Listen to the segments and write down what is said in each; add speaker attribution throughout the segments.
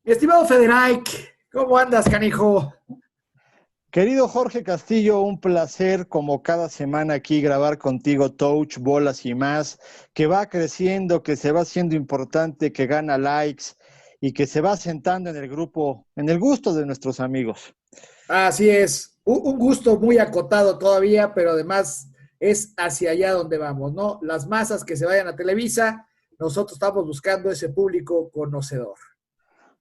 Speaker 1: Mi estimado Federaik, ¿cómo andas, canijo?
Speaker 2: Querido Jorge Castillo, un placer como cada semana aquí grabar contigo Touch, Bolas y más, que va creciendo, que se va haciendo importante, que gana likes y que se va sentando en el grupo, en el gusto de nuestros amigos.
Speaker 1: Así es, un gusto muy acotado todavía, pero además es hacia allá donde vamos, ¿no? Las masas que se vayan a Televisa, nosotros estamos buscando ese público conocedor.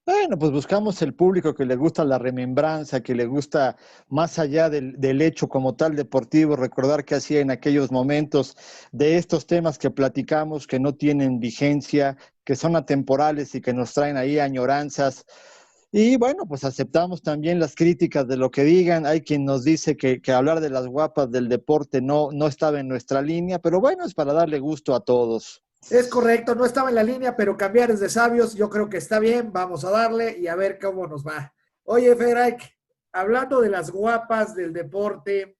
Speaker 2: Bueno, pues buscamos el público que le gusta la remembranza, que le gusta más allá del hecho como tal deportivo, recordar qué hacía en aquellos momentos de estos temas que platicamos, que no tienen vigencia, que son atemporales y que nos traen ahí añoranzas. Y bueno, pues aceptamos también las críticas de lo que digan. Hay quien nos dice que hablar de las guapas del deporte no estaba en nuestra línea, pero bueno, es para darle gusto a todos.
Speaker 1: Es correcto, no estaba en la línea, pero cambiar es de sabios, yo creo que está bien, vamos a darle y a ver cómo nos va. Oye, Federaik, hablando de las guapas del deporte,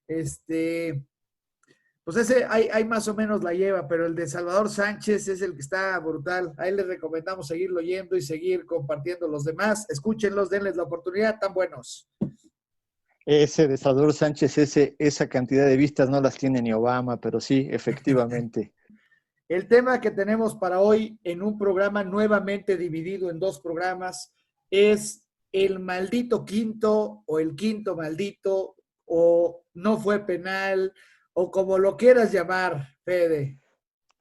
Speaker 1: este, pues ese hay más o menos la lleva, pero el de Salvador Sánchez es el que está brutal. Ahí les recomendamos seguirlo yendo y seguir compartiendo los demás. Escúchenlos, denles la oportunidad, tan buenos.
Speaker 2: Ese de Salvador Sánchez, esa cantidad de vistas no las tiene ni Obama, pero sí, efectivamente.
Speaker 1: El tema que tenemos para hoy en un programa nuevamente dividido en dos programas es el maldito quinto o el quinto maldito o no fue penal o como lo quieras llamar, Fede.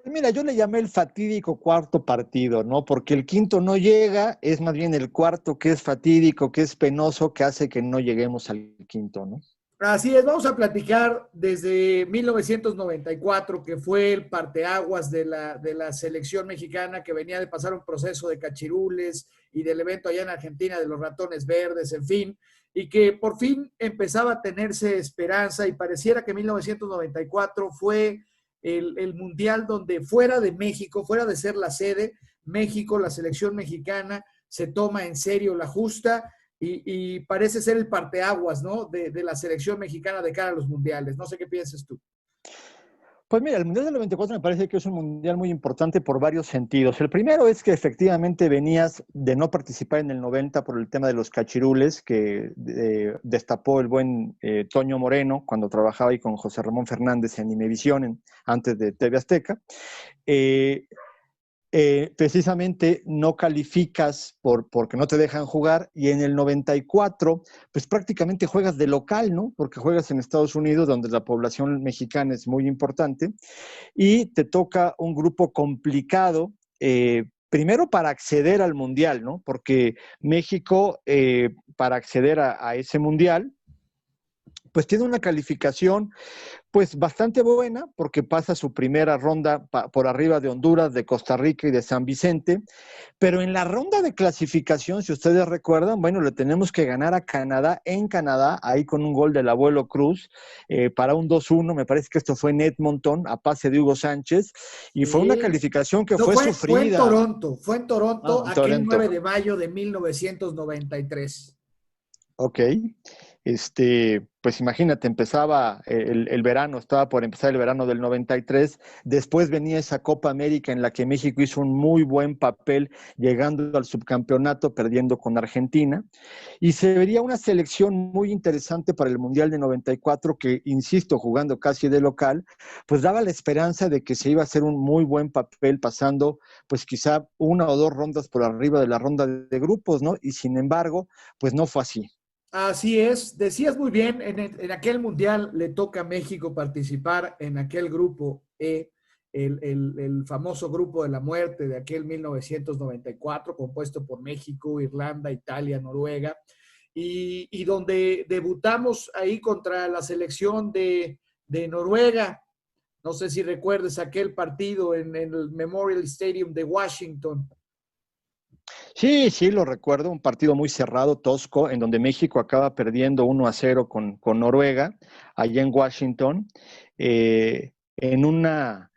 Speaker 2: Pues mira, yo le llamé el fatídico cuarto partido, ¿no? Porque el quinto no llega, es más bien el cuarto que es fatídico, que es penoso, que hace que no lleguemos al quinto, ¿no?
Speaker 1: Así es, vamos a platicar desde 1994, que fue el parteaguas de la selección mexicana que venía de pasar un proceso de cachirules y del evento allá en Argentina de los ratones verdes, en fin, y que por fin empezaba a tenerse esperanza y pareciera que 1994 fue el mundial donde fuera de México, fuera de ser la sede, México, la selección mexicana, se toma en serio la justa y parece ser el parteaguas, ¿no? De la selección mexicana de cara a los mundiales. No sé qué piensas tú.
Speaker 2: Pues mira, el Mundial del 94 me parece que es un mundial muy importante por varios sentidos. El primero es que efectivamente venías de no participar en el 90 por el tema de los cachirules que destapó el buen Toño Moreno cuando trabajaba ahí con José Ramón Fernández en Imevisión antes de TV Azteca. Eh, Precisamente no calificas porque no te dejan jugar y en el 94 pues prácticamente juegas de local, ¿no? Porque juegas en Estados Unidos donde la población mexicana es muy importante y te toca un grupo complicado. Primero para acceder al mundial, ¿no? Porque México, para acceder a ese mundial, pues tiene una calificación pues bastante buena porque pasa su primera ronda por arriba de Honduras, de Costa Rica y de San Vicente, pero en la ronda de clasificación, si ustedes recuerdan, bueno, le tenemos que ganar a Canadá en Canadá, ahí con un gol del abuelo Cruz, para un 2-1, me parece que esto fue en Edmonton, a pase de Hugo Sánchez, y fue una
Speaker 1: Sí.
Speaker 2: calificación que
Speaker 1: No,
Speaker 2: fue
Speaker 1: fue en
Speaker 2: sufrida.
Speaker 1: Toronto, fue en Toronto
Speaker 2: En
Speaker 1: aquel
Speaker 2: Toronto.
Speaker 1: 9 de mayo de 1993.
Speaker 2: Ok. Pues imagínate, empezaba el verano, estaba por empezar el verano del 93, después venía esa Copa América en la que México hizo un muy buen papel, llegando al subcampeonato, perdiendo con Argentina, y se vería una selección muy interesante para el Mundial de 94, que, insisto, jugando casi de local, pues daba la esperanza de que se iba a hacer un muy buen papel pasando, pues quizá una o dos rondas por arriba de la ronda de grupos, ¿no? Y sin embargo, pues no fue así.
Speaker 1: Así es, decías muy bien, en aquel mundial le toca a México participar en aquel grupo E, el famoso grupo de la muerte de aquel 1994, compuesto por México, Irlanda, Italia, Noruega, y donde debutamos ahí contra la selección de Noruega. No sé si recuerdes aquel partido en el Memorial Stadium de Washington.
Speaker 2: Sí, sí, lo recuerdo, un partido muy cerrado, tosco, en donde México acaba perdiendo 1-0 con Noruega, allá en Washington, en una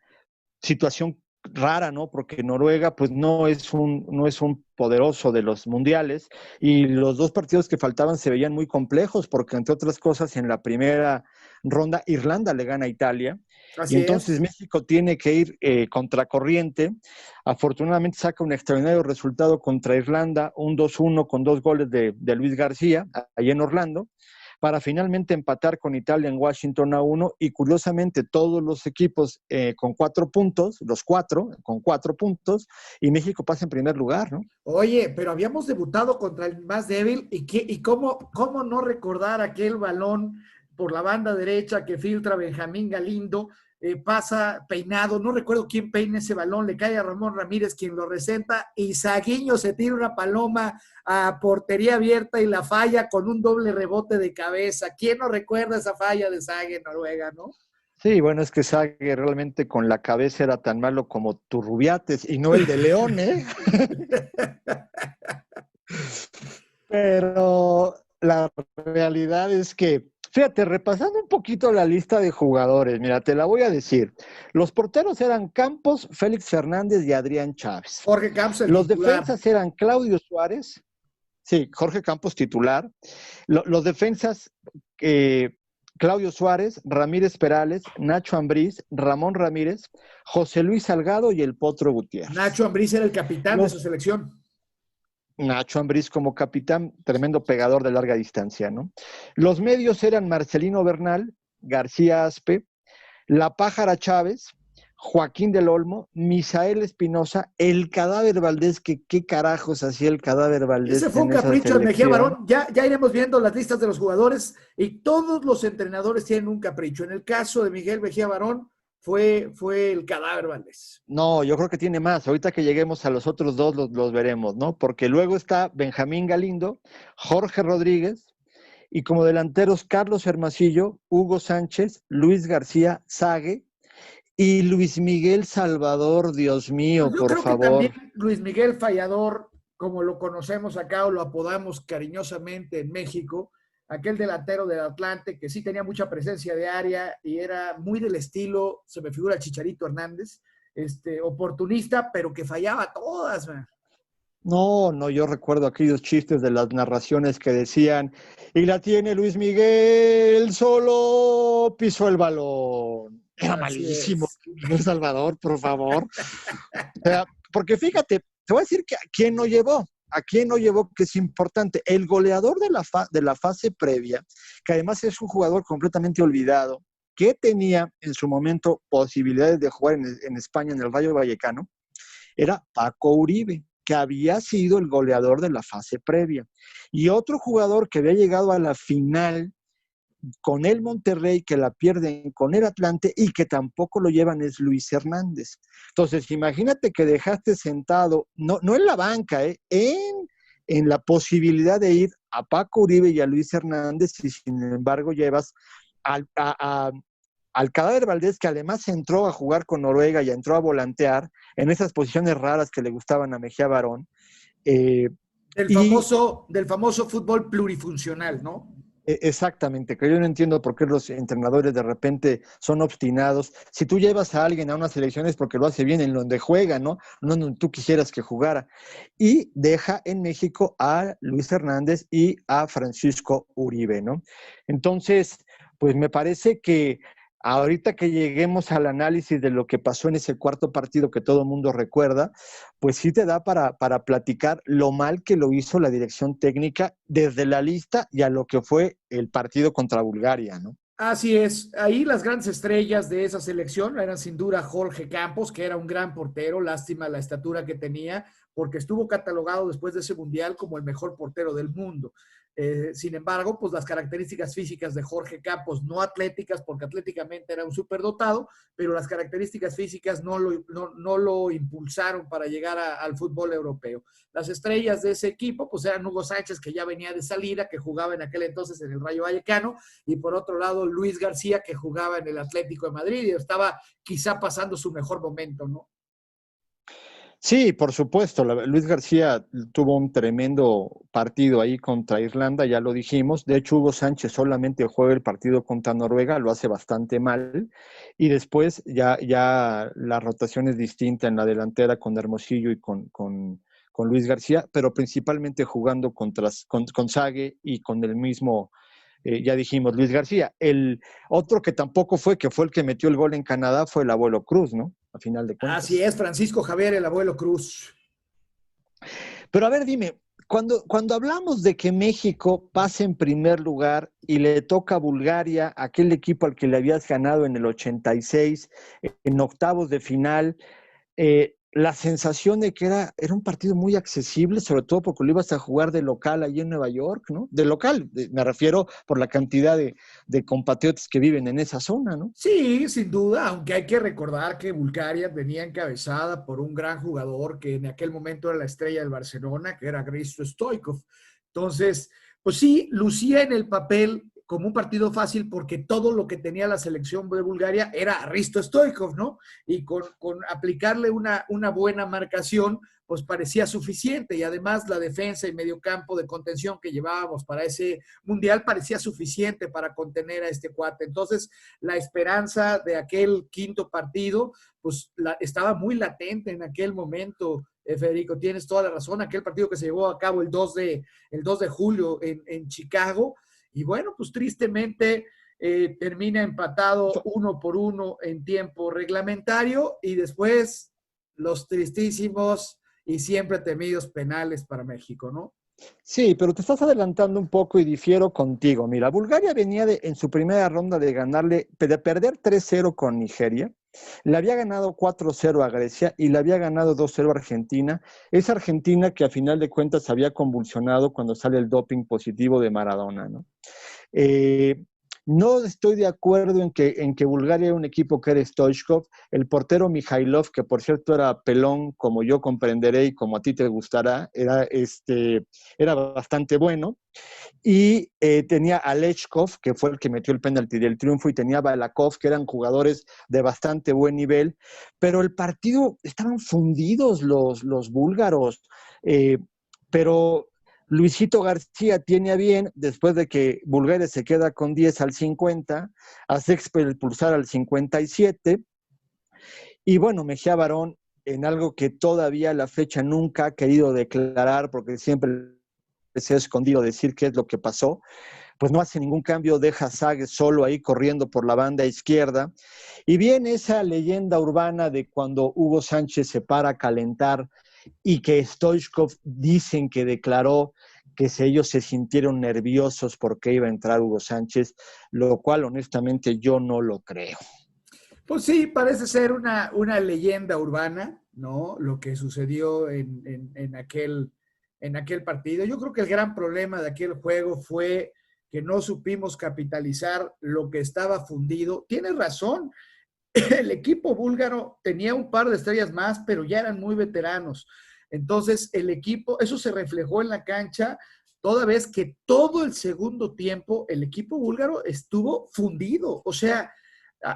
Speaker 2: situación rara, ¿no? Porque Noruega pues no es un poderoso de los mundiales y los dos partidos que faltaban se veían muy complejos porque entre otras cosas en la primera ronda Irlanda le gana a Italia y
Speaker 1: Así
Speaker 2: entonces
Speaker 1: es.
Speaker 2: México tiene que ir contracorriente. Afortunadamente saca un extraordinario resultado contra Irlanda, un 2-1 con 2 goles de Luis García, ahí en Orlando, para finalmente empatar con Italia en Washington a 1 y curiosamente todos los equipos con 4 puntos, los cuatro con 4 puntos y México pasa en primer lugar, ¿no?
Speaker 1: Oye, pero habíamos debutado contra el más débil y cómo no recordar aquel balón por la banda derecha que filtra Benjamín Galindo, pasa peinado, no recuerdo quién peina ese balón, le cae a Ramón Ramírez quien lo resenta y Saguiño se tira una paloma a portería abierta y la falla con un doble rebote de cabeza. ¿Quién no recuerda esa falla de Sague en Noruega, no?
Speaker 2: Sí, bueno, es que Sague realmente con la cabeza era tan malo como Turrubiates y no el de León, ¿eh? Pero la realidad es que, fíjate, repasando un poquito la lista de jugadores, mira, te la voy a decir. Los porteros eran Campos, Félix Fernández y Adrián Chávez.
Speaker 1: Jorge Campos, el
Speaker 2: Los
Speaker 1: titular.
Speaker 2: defensas eran Claudio Suárez, sí, Jorge Campos titular. Los defensas, eh, Claudio Suárez, Ramírez Perales, Nacho Ambriz, Ramón Ramírez, José Luis Salgado y el Potro Gutiérrez.
Speaker 1: Nacho Ambriz era el capitán de su
Speaker 2: Los,
Speaker 1: selección.
Speaker 2: Nacho Ambriz como capitán, tremendo pegador de larga distancia, ¿no? Los medios eran Marcelino Bernal, García Aspe, La Pájara Chávez, Joaquín del Olmo, Misael Espinosa, el Cadáver Valdés, que qué carajos hacía el Cadáver
Speaker 1: Ese
Speaker 2: Valdés
Speaker 1: fue un
Speaker 2: en esa
Speaker 1: capricho de Mejía
Speaker 2: selección.
Speaker 1: Barón. Ya iremos viendo las listas de los jugadores y todos los entrenadores tienen un capricho. En el caso de Miguel Mejía Barón fue el cadáver Valdés.
Speaker 2: No, yo creo que tiene más. Ahorita que lleguemos a los otros dos los veremos, ¿no? Porque luego está Benjamín Galindo, Jorge Rodríguez y como delanteros Carlos Hermosillo, Hugo Sánchez, Luis García, Sague y Luis Miguel Salvador, Dios
Speaker 1: Pues
Speaker 2: mío,
Speaker 1: yo
Speaker 2: por
Speaker 1: creo que también
Speaker 2: favor.
Speaker 1: Luis Miguel Fallador, como lo conocemos acá o lo apodamos cariñosamente en México, aquel delantero del Atlante que sí tenía mucha presencia de área y era muy del estilo, se me figura Chicharito Hernández, oportunista, pero que fallaba todas, man.
Speaker 2: No, no, yo recuerdo aquellos chistes de las narraciones que decían, y la tiene Luis Miguel, solo pisó el balón. Era
Speaker 1: Así
Speaker 2: malísimo,
Speaker 1: es.
Speaker 2: Miguel Salvador, por favor. O sea, porque fíjate, te voy a decir que a quién no llevó, que es importante. El goleador de la fase previa, que además es un jugador completamente olvidado, que tenía en su momento posibilidades de jugar en España, en el Rayo Vallecano, era Paco Uribe, que había sido el goleador de la fase previa. Y otro jugador que había llegado a la final con el Monterrey, que la pierden con el Atlante y que tampoco lo llevan es Luis Hernández. Entonces, imagínate que dejaste sentado, no en la banca, en la posibilidad de ir a Paco Uribe y a Luis Hernández y sin embargo llevas al, al Cadáver Valdés, que además entró a jugar con Noruega y entró a volantear en esas posiciones raras que le gustaban a Mejía Barón. Eh, y
Speaker 1: Del famoso fútbol plurifuncional, ¿no?
Speaker 2: Exactamente, que yo no entiendo por qué los entrenadores de repente son obstinados. Si tú llevas a alguien a una selección es porque lo hace bien en donde juega, ¿no? No donde tú quisieras que jugara. Y deja en México a Luis Hernández y a Francisco Uribe, ¿no? Entonces, pues me parece que ahorita que lleguemos al análisis de lo que pasó en ese cuarto partido que todo el mundo recuerda, pues sí te da para platicar lo mal que lo hizo la dirección técnica desde la lista y a lo que fue el partido contra Bulgaria, ¿no?
Speaker 1: Así es, ahí las grandes estrellas de esa selección eran sin duda Jorge Campos, que era un gran portero, lástima la estatura que tenía, porque estuvo catalogado después de ese mundial como el mejor portero del mundo. Sin embargo, pues las características físicas de Jorge Campos, no atléticas, porque atléticamente era un superdotado, pero las características físicas no lo impulsaron para llegar al fútbol europeo. Las estrellas de ese equipo, pues eran Hugo Sánchez, que ya venía de salida, que jugaba en aquel entonces en el Rayo Vallecano, y por otro lado Luis García, que jugaba en el Atlético de Madrid y estaba quizá pasando su mejor momento, ¿no?
Speaker 2: Sí, por supuesto. Luis García tuvo un tremendo partido ahí contra Irlanda, ya lo dijimos. De hecho, Hugo Sánchez solamente juega el partido contra Noruega, lo hace bastante mal. Y después ya la rotación es distinta en la delantera con Hermosillo y con Luis García, pero principalmente jugando con Sague y con el mismo, ya dijimos, Luis García. El otro que tampoco fue, que fue el que metió el gol en Canadá, fue el Abuelo Cruz, ¿no? A final de
Speaker 1: Así
Speaker 2: cuentas.
Speaker 1: es, Francisco Javier, el abuelo Cruz.
Speaker 2: Pero a ver, dime, cuando hablamos de que México pase en primer lugar y le toca a Bulgaria, aquel equipo al que le habías ganado en el 86, en octavos de final, la sensación de que era un partido muy accesible, sobre todo porque lo ibas a jugar de local allí en Nueva York, ¿no? De local, me refiero por la cantidad de compatriotas que viven en esa zona, ¿no?
Speaker 1: Sí, sin duda, aunque hay que recordar que Bulgaria venía encabezada por un gran jugador que en aquel momento era la estrella del Barcelona, que era Hristo Stoichkov. Entonces, pues sí, lucía en el papel como un partido fácil porque todo lo que tenía la selección de Bulgaria era Hristo Stoichkov, ¿no? Y con aplicarle una buena marcación, pues parecía suficiente. Y además la defensa y mediocampo de contención que llevábamos para ese mundial parecía suficiente para contener a este cuate. Entonces, la esperanza de aquel quinto partido, pues estaba muy latente en aquel momento. Federico, tienes toda la razón. Aquel partido que se llevó a cabo el 2 de julio en Chicago. Y bueno, pues tristemente termina empatado 1-1 en tiempo reglamentario y después los tristísimos y siempre temidos penales para México, ¿no?
Speaker 2: Sí, pero te estás adelantando un poco y difiero contigo. Mira, Bulgaria venía en su primera ronda de perder 3-0 con Nigeria, le había ganado 4-0 a Grecia y le había ganado 2-0 a Argentina. Esa Argentina que a final de cuentas había convulsionado cuando sale el doping positivo de Maradona, ¿no? Eh, no estoy de acuerdo en que Bulgaria era un equipo que era Stoichkov, el portero Mijailov, que por cierto era pelón, como yo comprenderé y como a ti te gustará, era bastante bueno. Y tenía a Lechkov, que fue el que metió el penalti del triunfo, y tenía a Balakov, que eran jugadores de bastante buen nivel, pero el partido, estaban fundidos los búlgaros, eh, pero Luisito García tiene a bien, después de que Bulgaria se queda con 10 al 50, hace expulsar al 57, y bueno, Mejía Barón, en algo que todavía a la fecha nunca ha querido declarar, porque siempre se ha escondido decir qué es lo que pasó, pues no hace ningún cambio, deja a Sague solo ahí corriendo por la banda izquierda. Y viene esa leyenda urbana de cuando Hugo Sánchez se para a calentar y que Stoichkov dicen que declaró que si ellos se sintieron nerviosos porque iba a entrar Hugo Sánchez, lo cual honestamente yo no lo creo.
Speaker 1: Pues sí, parece ser una leyenda urbana, ¿no? Lo que sucedió en aquel partido. Yo creo que el gran problema de aquel juego fue que no supimos capitalizar lo que estaba fundido. Tienes razón, el equipo búlgaro tenía un par de estrellas más, pero ya eran muy veteranos. Entonces, el equipo, eso se reflejó en la cancha, toda vez que todo el segundo tiempo el equipo búlgaro estuvo fundido. O sea,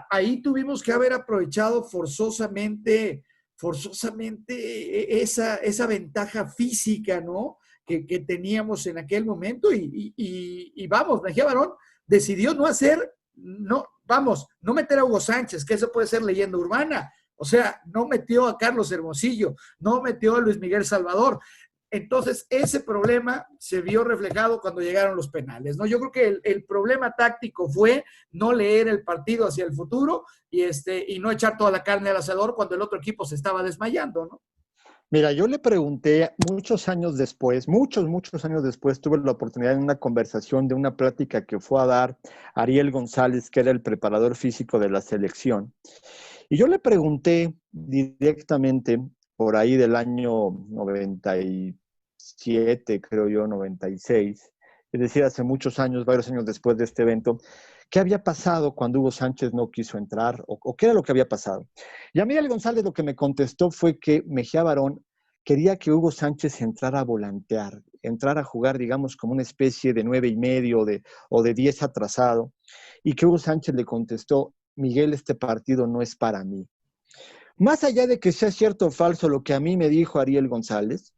Speaker 1: ahí tuvimos que haber aprovechado forzosamente esa ventaja física, ¿no? Que teníamos en aquel momento y vamos, Mejía Barón decidió no meter a Hugo Sánchez, que eso puede ser leyenda urbana. O sea, no metió a Carlos Hermosillo, no metió a Luis Miguel Salvador. Entonces, ese problema se vio reflejado cuando llegaron los penales, ¿no? Yo creo que el problema táctico fue no leer el partido hacia el futuro y no echar toda la carne al asador cuando el otro equipo se estaba desmayando, ¿no?
Speaker 2: Mira, yo le pregunté muchos años después, muchos años después, tuve la oportunidad en una conversación de una plática que fue a dar Ariel González, que era el preparador físico de la selección. Y yo le pregunté directamente, por ahí del año 97, creo yo, 96, es decir, hace muchos años, varios años después de este evento, ¿qué había pasado cuando Hugo Sánchez no quiso entrar? ¿O qué era lo que había pasado? Y a mí el González lo que me contestó fue que Mejía Barón quería que Hugo Sánchez entrara a volantear, entrar a jugar, digamos, como una especie de 9 y medio o de 10 atrasado, y que Hugo Sánchez le contestó, Miguel, este partido no es para mí. Más allá de que sea cierto o falso lo que a mí me dijo Ariel González,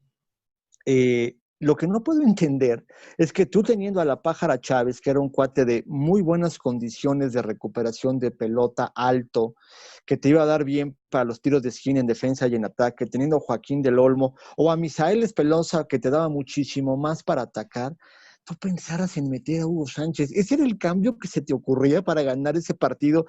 Speaker 2: lo que no puedo entender es que tú teniendo a la Pájara Chávez, que era un cuate de muy buenas condiciones de recuperación de pelota, alto, que te iba a dar bien para los tiros de esquina en defensa y en ataque, teniendo a Joaquín del Olmo o a Misael Espelonza, que te daba muchísimo más para atacar, tú pensaras en meter a Hugo Sánchez. ¿Ese era el cambio que se te ocurría para ganar ese partido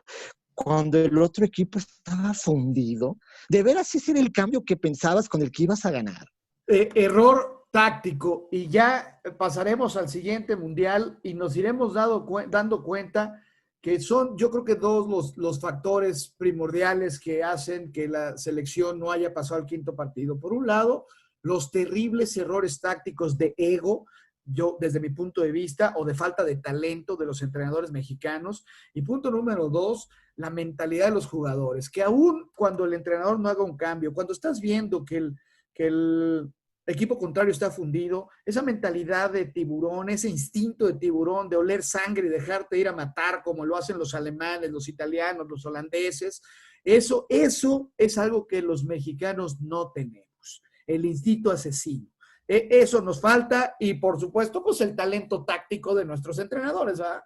Speaker 2: cuando el otro equipo estaba fundido? ¿De veras ese era el cambio que pensabas con el que ibas a ganar?
Speaker 1: Error táctico, y ya pasaremos al siguiente mundial y nos iremos dando cuenta que son, yo creo que dos los factores primordiales que hacen que la selección no haya pasado al quinto partido. Por un lado, los terribles errores tácticos de ego, yo desde mi punto de vista, o de falta de talento de los entrenadores mexicanos. Y punto número dos, la mentalidad de los jugadores, que aún cuando el entrenador no haga un cambio, cuando estás viendo que el equipo contrario está fundido, esa mentalidad de tiburón, ese instinto de tiburón, de oler sangre y dejarte ir a matar como lo hacen los alemanes, los italianos, los holandeses, eso es algo que los mexicanos no tenemos, el instinto asesino. Eso nos falta y por supuesto pues el talento táctico de nuestros entrenadores, ¿verdad?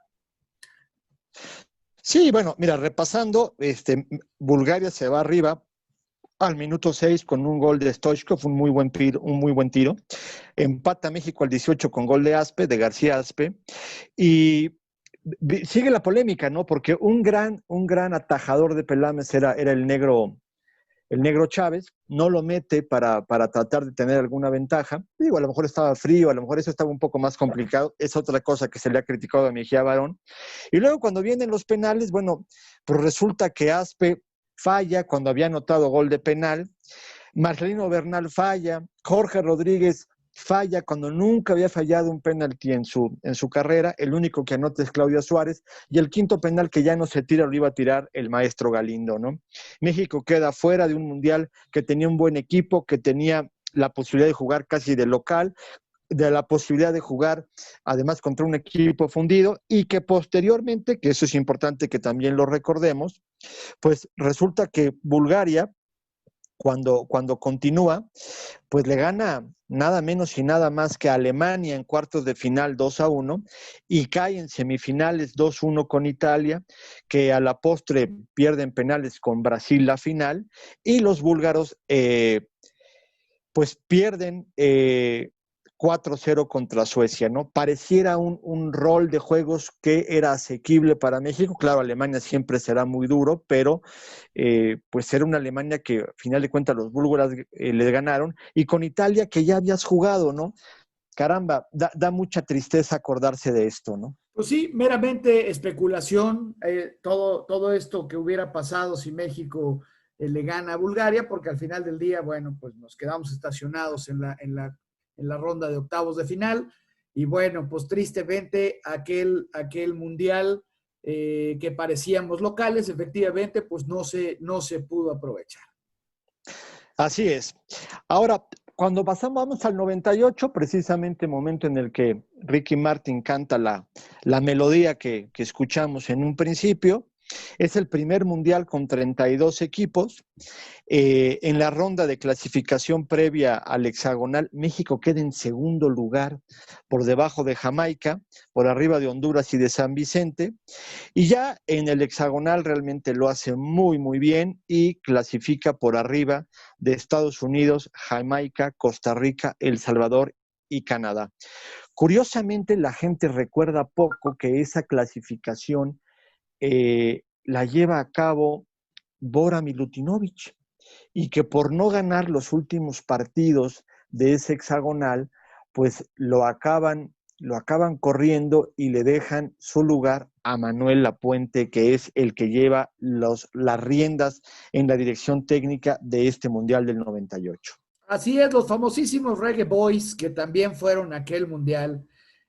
Speaker 2: Sí, bueno, mira, repasando, Bulgaria se va arriba al minuto 6 con un gol de Stoichkov, un muy buen tiro. Empata México al 18 con gol de Aspe, de García Aspe. Y sigue la polémica, ¿no? Porque un gran atajador de Pelames era el negro Chávez, no lo mete para tratar de tener alguna ventaja. Digo, a lo mejor estaba frío, a lo mejor eso estaba un poco más complicado. Es otra cosa que se le ha criticado a Mejía Barón. Y luego cuando vienen los penales, bueno, pues resulta que Aspe falla cuando había anotado gol de penal, Marcelino Bernal falla, Jorge Rodríguez falla cuando nunca había fallado un penalti en su carrera, el único que anota es Claudio Suárez, y el quinto penal que ya no se tira lo iba a tirar el maestro Galindo, ¿no? México queda fuera de un mundial que tenía un buen equipo, que tenía la posibilidad de jugar casi de local, de la posibilidad de jugar además contra un equipo fundido y que posteriormente, que eso es importante que también lo recordemos, pues resulta que Bulgaria, cuando continúa, pues le gana nada menos y nada más que a Alemania en cuartos de final 2-1 y cae en semifinales 2-1 con Italia, que a la postre pierden penales con Brasil la final, y los búlgaros pues pierden 4-0 contra Suecia, ¿no? Pareciera un rol de juegos que era asequible para México. Claro, Alemania siempre será muy duro, pero pues era una Alemania que, al final de cuentas, los búlgaros le ganaron. Y con Italia, que ya habías jugado, ¿no? Caramba, da mucha tristeza acordarse de esto, ¿no?
Speaker 1: Pues sí, meramente especulación, todo esto que hubiera pasado si México le gana a Bulgaria, porque al final del día, bueno, pues nos quedamos estacionados en la ronda de octavos de final. Y bueno, pues tristemente aquel mundial que parecíamos locales, efectivamente, pues no se pudo aprovechar.
Speaker 2: Así es. Ahora, cuando vamos al 98, precisamente momento en el que Ricky Martin canta la melodía que escuchamos en un principio, es el primer mundial con 32 equipos. En la ronda de clasificación previa al hexagonal, México queda en segundo lugar, por debajo de Jamaica, por arriba de Honduras y de San Vicente. Y ya en el hexagonal realmente lo hace muy, muy bien y clasifica por arriba de Estados Unidos, Jamaica, Costa Rica, El Salvador y Canadá. Curiosamente, la gente recuerda poco que esa clasificación la lleva a cabo Bora Milutinovic y que por no ganar los últimos partidos de ese hexagonal, pues lo acaban corriendo y le dejan su lugar a Manuel Lapuente, que es el que lleva las riendas en la dirección técnica de este Mundial del 98.
Speaker 1: Así es, los famosísimos Reggae Boys que también fueron a aquel mundial.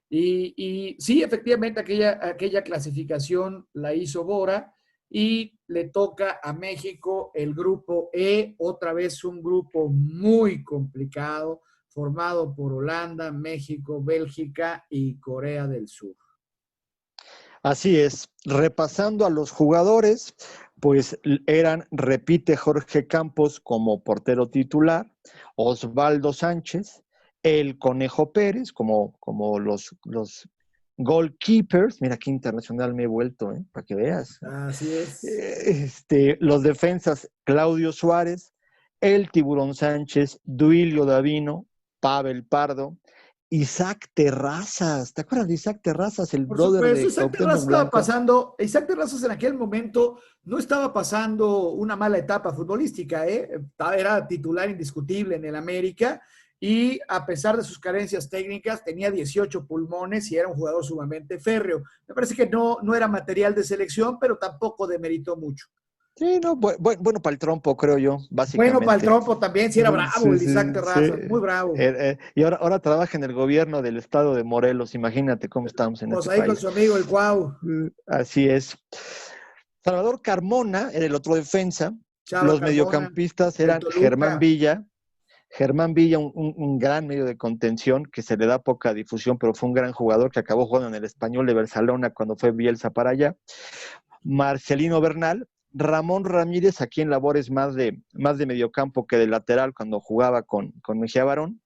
Speaker 1: Y sí, efectivamente, aquella clasificación la hizo Bora y le toca a México el grupo E, otra vez un grupo muy complicado, formado por Holanda, México, Bélgica y Corea del Sur.
Speaker 2: Así es, repasando a los jugadores, pues repite Jorge Campos como portero titular, Osvaldo Sánchez, el Conejo Pérez como los goalkeepers, mira qué internacional me he vuelto, para que veas.
Speaker 1: Así es.
Speaker 2: Los defensas, Claudio Suárez, el Tiburón Sánchez, Duilio Davino, Pavel Pardo, Isaac Terrazas. ¿Te acuerdas de Isaac Terrazas, el
Speaker 1: Por
Speaker 2: brother
Speaker 1: supuesto,
Speaker 2: de
Speaker 1: Isaac
Speaker 2: Cuauhtémoc
Speaker 1: Terrazas estaba
Speaker 2: Blanco?
Speaker 1: pasando, Isaac Terrazas en aquel momento no estaba pasando una mala etapa futbolística, ¿eh? Era titular indiscutible en el América y a pesar de sus carencias técnicas tenía 18 pulmones y era un jugador sumamente férreo. Me parece que no era material de selección, pero tampoco demeritó mucho.
Speaker 2: Sí, no, bueno para el trompo, creo yo,
Speaker 1: Bueno, para el
Speaker 2: básicamente.
Speaker 1: trompo también, sí era bravo
Speaker 2: Sí,
Speaker 1: el Isaac
Speaker 2: sí, sí.
Speaker 1: Terrazas, muy bravo.
Speaker 2: Y ahora trabaja en el gobierno del estado de Morelos. Imagínate cómo estamos en
Speaker 1: Pues
Speaker 2: este
Speaker 1: ahí con
Speaker 2: país.
Speaker 1: su amigo el Cuau,
Speaker 2: Así es. Salvador Carmona era el otro defensa.
Speaker 1: Chava
Speaker 2: Los
Speaker 1: Carbona,
Speaker 2: mediocampistas
Speaker 1: del
Speaker 2: eran
Speaker 1: Toluca.
Speaker 2: Germán Villa, un gran medio de contención que se le da poca difusión, pero fue un gran jugador que acabó jugando en el Español de Barcelona cuando fue Bielsa para allá. Marcelino Bernal, Ramón Ramírez, aquí en labores más de mediocampo que de lateral cuando jugaba con Mejía Barón.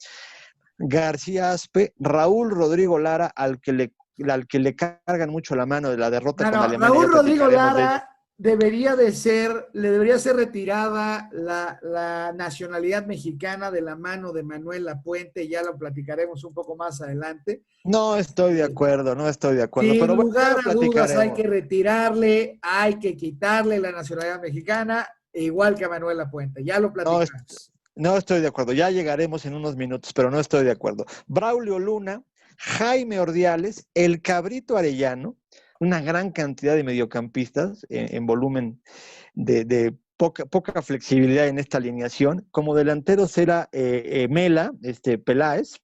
Speaker 2: García Aspe, Raúl Rodrigo Lara, al que le cargan mucho la mano de la derrota con
Speaker 1: No,
Speaker 2: Alemania, ya
Speaker 1: Raúl Rodrigo
Speaker 2: platicaremos de ello.
Speaker 1: Lara le debería ser retirada la nacionalidad mexicana de la mano de Manuel Lapuente, ya lo platicaremos un poco más adelante.
Speaker 2: No estoy de acuerdo, no estoy de acuerdo,
Speaker 1: Sin
Speaker 2: pero bueno, ya
Speaker 1: lugar
Speaker 2: lo
Speaker 1: a dudas hay
Speaker 2: platicaremos.
Speaker 1: que retirarle, hay que quitarle la nacionalidad mexicana, igual que a Manuel Lapuente, ya lo
Speaker 2: No,
Speaker 1: platicamos.
Speaker 2: no estoy de acuerdo, ya llegaremos en unos minutos, pero no estoy de acuerdo. Braulio Luna, Jaime Ordiales, el Cabrito Arellano, una gran cantidad de mediocampistas en volumen de poca flexibilidad en esta alineación. Como delanteros era Mela, Peláez,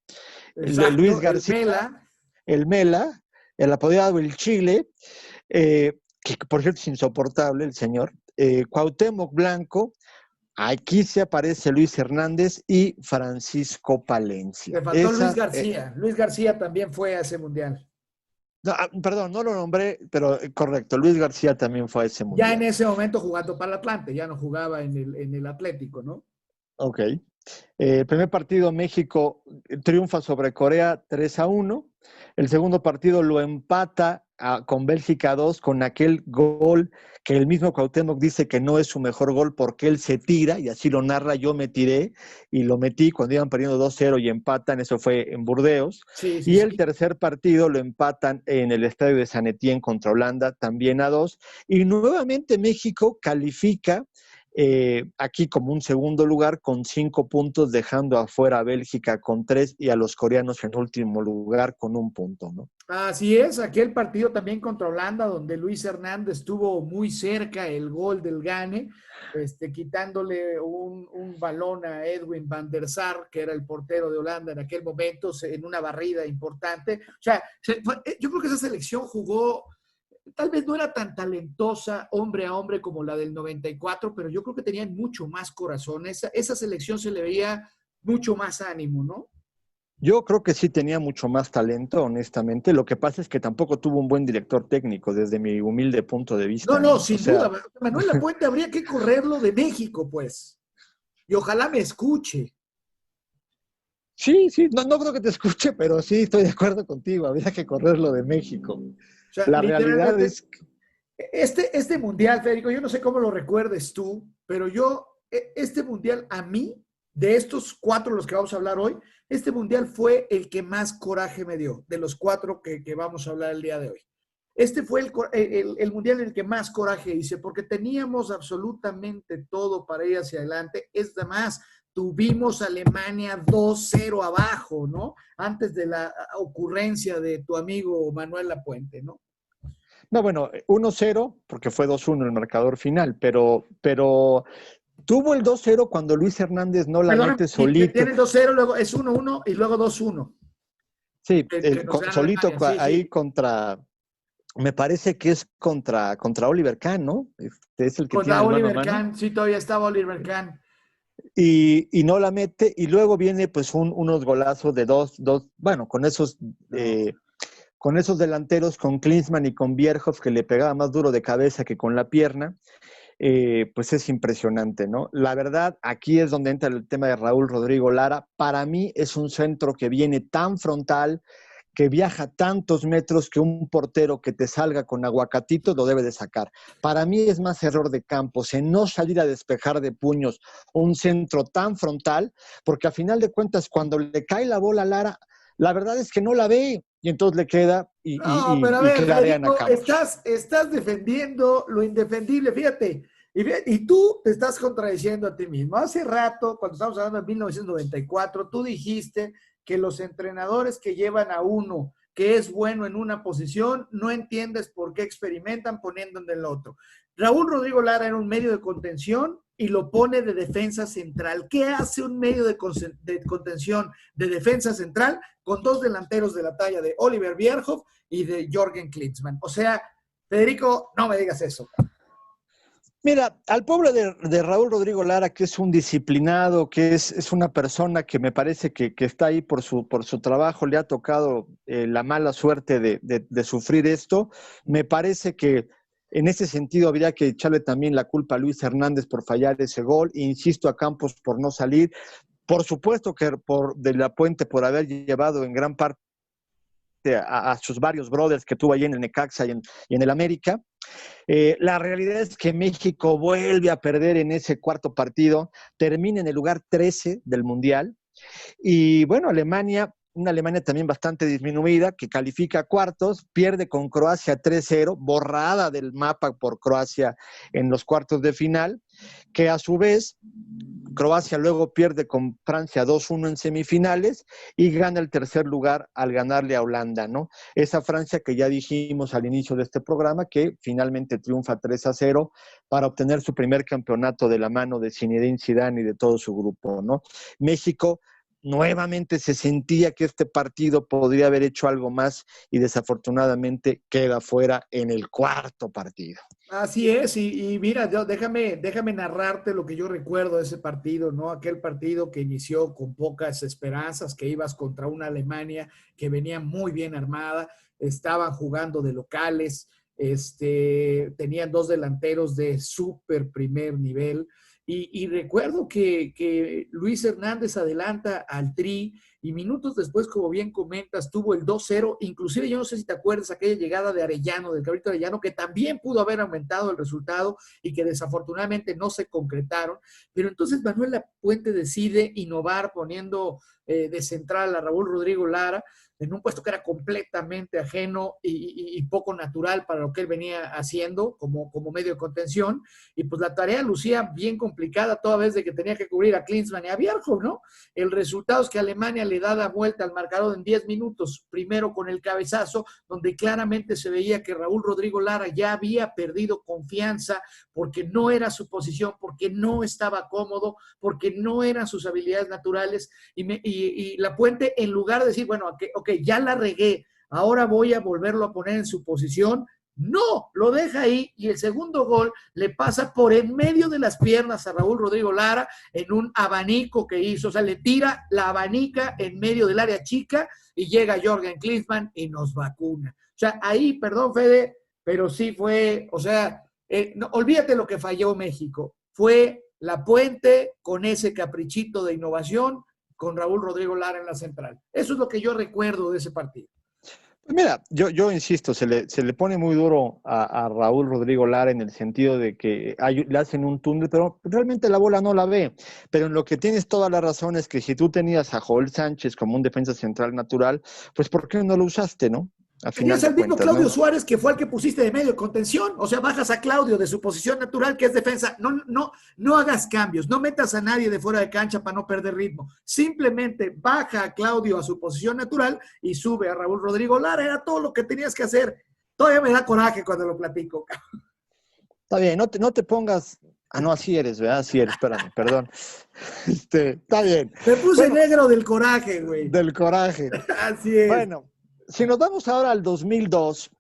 Speaker 2: Luis
Speaker 1: Exacto, el
Speaker 2: García,
Speaker 1: Mela.
Speaker 2: el Mela, el apodado el Chile, que por cierto es insoportable el señor, Cuauhtémoc Blanco. Aquí se aparece Luis Hernández y Francisco
Speaker 1: Le
Speaker 2: Palencia.
Speaker 1: faltó Luis García. Luis García también fue a ese mundial.
Speaker 2: No, perdón, no lo nombré, pero correcto, Luis García también fue a ese
Speaker 1: Ya en
Speaker 2: mundial.
Speaker 1: ese momento jugando para el Atlante, ya no jugaba en el Atlético, ¿no?
Speaker 2: Ok. El primer partido México triunfa sobre Corea 3-1. El segundo partido lo empata con Bélgica 2 con aquel gol que el mismo Cuauhtémoc dice que no es su mejor gol porque él se tira y así lo narra. Yo me tiré y lo metí cuando iban perdiendo 2-0 y empatan. Eso fue en Burdeos.
Speaker 1: Sí, sí,
Speaker 2: Y el
Speaker 1: sí.
Speaker 2: tercer partido lo empatan en el estadio de San Etienne contra Holanda, también a 2. Y nuevamente México califica aquí como un segundo lugar con 5 puntos, dejando afuera a Bélgica con 3 y a los coreanos en último lugar con 1 punto, ¿no?
Speaker 1: Así es, aquel partido también contra Holanda, donde Luis Hernández estuvo muy cerca el gol del Gane, quitándole un balón a Edwin van der Sar, que era el portero de Holanda en aquel momento, en una barrida importante. O sea, yo creo que esa selección jugó, tal vez no era tan talentosa hombre a hombre como la del 94, pero yo creo que tenían mucho más corazón. Esa selección se le veía mucho más ánimo, ¿no?
Speaker 2: Yo creo que sí tenía mucho más talento, honestamente. Lo que pasa es que tampoco tuvo un buen director técnico, desde mi humilde punto de
Speaker 1: No,
Speaker 2: vista,
Speaker 1: no,
Speaker 2: ¿no? O
Speaker 1: sin duda.
Speaker 2: sea,
Speaker 1: Manuel Lapuente habría que correrlo de México, pues. Y ojalá me escuche.
Speaker 2: sí, sí, no creo que te escuche, pero sí estoy de acuerdo contigo. Habría que correrlo de México.
Speaker 1: O sea,
Speaker 2: La realidad
Speaker 1: literalmente,
Speaker 2: es
Speaker 1: este mundial, Federico, yo no sé cómo lo recuerdes tú, pero este mundial a mí, de estos cuatro los que vamos a hablar hoy, este mundial fue el que más coraje me dio, de los cuatro que vamos a hablar el día de hoy. Este fue el mundial en el que más coraje hice, porque teníamos absolutamente todo para ir hacia adelante. Es más, tuvimos a Alemania 2-0 abajo, ¿no? Antes de la ocurrencia de tu amigo Manuel Lapuente, ¿no?
Speaker 2: No, bueno, 1-0, porque fue 2-1 el marcador final, pero tuvo el 2-0 cuando Luis Hernández no la
Speaker 1: Perdón,
Speaker 2: mete
Speaker 1: y
Speaker 2: solito.
Speaker 1: tiene el 2-0, luego es 1-1 y luego 2-1.
Speaker 2: Sí,
Speaker 1: Que nos gana
Speaker 2: solito
Speaker 1: Alemania, sí,
Speaker 2: ahí
Speaker 1: sí.
Speaker 2: contra, me parece que es contra Oliver Kahn, ¿no? Es el que tiene
Speaker 1: Contra
Speaker 2: el mano a
Speaker 1: Oliver
Speaker 2: mano.
Speaker 1: Kahn, sí, todavía estaba Oliver Kahn.
Speaker 2: Y no la mete, y luego viene pues unos golazos de dos, bueno, con con esos delanteros, con Klinsmann y con Bierhoff, que le pegaba más duro de cabeza que con la pierna, pues es impresionante, ¿no? La verdad, aquí es donde entra el tema de Raúl Rodrigo Lara. Para mí es un centro que viene tan frontal, que viaja tantos metros que un portero que te salga con aguacatito lo debe de sacar. Para mí es más error de Campos en no salir a despejar de puños un centro tan frontal, porque a final de cuentas cuando le cae la bola a Lara, la verdad es que no la ve y entonces le queda
Speaker 1: No, pero a ver,
Speaker 2: clarean a
Speaker 1: Federico,
Speaker 2: Campos.
Speaker 1: estás defendiendo lo indefendible, fíjate. Y tú te estás contradiciendo a ti mismo. Hace rato, cuando estamos hablando de 1994, tú dijiste que los entrenadores que llevan a uno que es bueno en una posición, no entiendes por qué experimentan poniendo en el otro. Raúl Rodrigo Lara era un medio de contención y lo pone de defensa central. ¿Qué hace un medio de contención de defensa central con dos delanteros de la talla de Oliver Bierhoff y de Jürgen Klinsmann? O sea, Federico, no me digas eso.
Speaker 2: Mira, al pobre de Raúl Rodrigo Lara, que es un disciplinado, que es una persona que me parece que está ahí por su trabajo, le ha tocado la mala suerte de sufrir esto. Me parece que en ese sentido habría que echarle también la culpa a Luis Hernández por fallar ese gol, e insisto, a Campos por no salir. Por supuesto que de la Puente por haber llevado en gran parte a sus varios brothers que tuvo ahí en el Necaxa y en el América. La realidad es que México vuelve a perder en ese cuarto partido, termina en el lugar 13 del Mundial y bueno, una Alemania también bastante disminuida, que califica a cuartos, pierde con Croacia 3-0, borrada del mapa por Croacia en los cuartos de final, que a su vez Croacia luego pierde con Francia 2-1 en semifinales y gana el tercer lugar al ganarle a Holanda, ¿no? Esa Francia que ya dijimos al inicio de este programa que finalmente triunfa 3-0 para obtener su primer campeonato de la mano de Zinedine Zidane y de todo su grupo, ¿no? México nuevamente se sentía que este partido podría haber hecho algo más y desafortunadamente queda fuera en el cuarto partido.
Speaker 1: Así es, y mira, déjame narrarte lo que yo recuerdo de ese partido, ¿no? Aquel partido que inició con pocas esperanzas, que ibas contra una Alemania que venía muy bien armada, estaban jugando de locales, tenían dos delanteros de súper primer nivel, y recuerdo que Luis Hernández adelanta al Tri, y minutos después, como bien comentas, tuvo el 2-0, inclusive yo no sé si te acuerdas aquella llegada de Arellano, del Cabrito Arellano, que también pudo haber aumentado el resultado y que desafortunadamente no se concretaron, pero entonces Manuel Lapuente decide innovar poniendo de central a Raúl Rodrigo Lara en un puesto que era completamente ajeno y poco natural para lo que él venía haciendo como medio de contención, y pues la tarea lucía bien complicada toda vez de que tenía que cubrir a Klinsmann y a Bierhoff, ¿no? El resultado es que Alemania le da la vuelta al marcador en 10 minutos, primero con el cabezazo, donde claramente se veía que Raúl Rodrigo Lara ya había perdido confianza porque no era su posición, porque no estaba cómodo, porque no eran sus habilidades naturales, y Lapuente, en lugar de decir, bueno, ok, ya la regué, ahora voy a volverlo a poner en su posición, no, lo deja ahí y el segundo gol le pasa por en medio de las piernas a Raúl Rodrigo Lara en un abanico que hizo, o sea, le tira la abanica en medio del área chica y llega Jürgen Klinsmann y nos vacuna. O sea, ahí, perdón Fede, pero sí fue, o sea, no, olvídate lo que falló México, fue Lapuente con ese caprichito de innovación con Raúl Rodrigo Lara en la central. Eso es lo que yo recuerdo de ese partido.
Speaker 2: Pues mira, yo insisto, se le pone muy duro a Raúl Rodrigo Lara en el sentido de que le hacen un túnel, pero realmente la bola no la ve. Pero en lo que tienes toda la razón es que si tú tenías a Joel Sánchez como un defensa central natural, pues ¿por qué no lo usaste, no? A final
Speaker 1: Tenías
Speaker 2: de
Speaker 1: al mismo
Speaker 2: cuentas,
Speaker 1: Claudio
Speaker 2: ¿no?
Speaker 1: Suárez, que fue el que pusiste de medio de contención. O sea, bajas a Claudio de su posición natural, que es defensa. No hagas cambios, no metas a nadie de fuera de cancha para no perder ritmo. Simplemente baja a Claudio a su posición natural y sube a Raúl Rodrigo Lara. Era todo lo que tenías que hacer. Todavía me da coraje cuando lo platico.
Speaker 2: Está bien, no te pongas. Ah, no, así eres, ¿verdad? Así eres, espérame, perdón. Está bien.
Speaker 1: Me puse
Speaker 2: Bueno,
Speaker 1: negro del coraje, güey.
Speaker 2: del coraje.
Speaker 1: Así es.
Speaker 2: Bueno, si nos vamos ahora al 2002,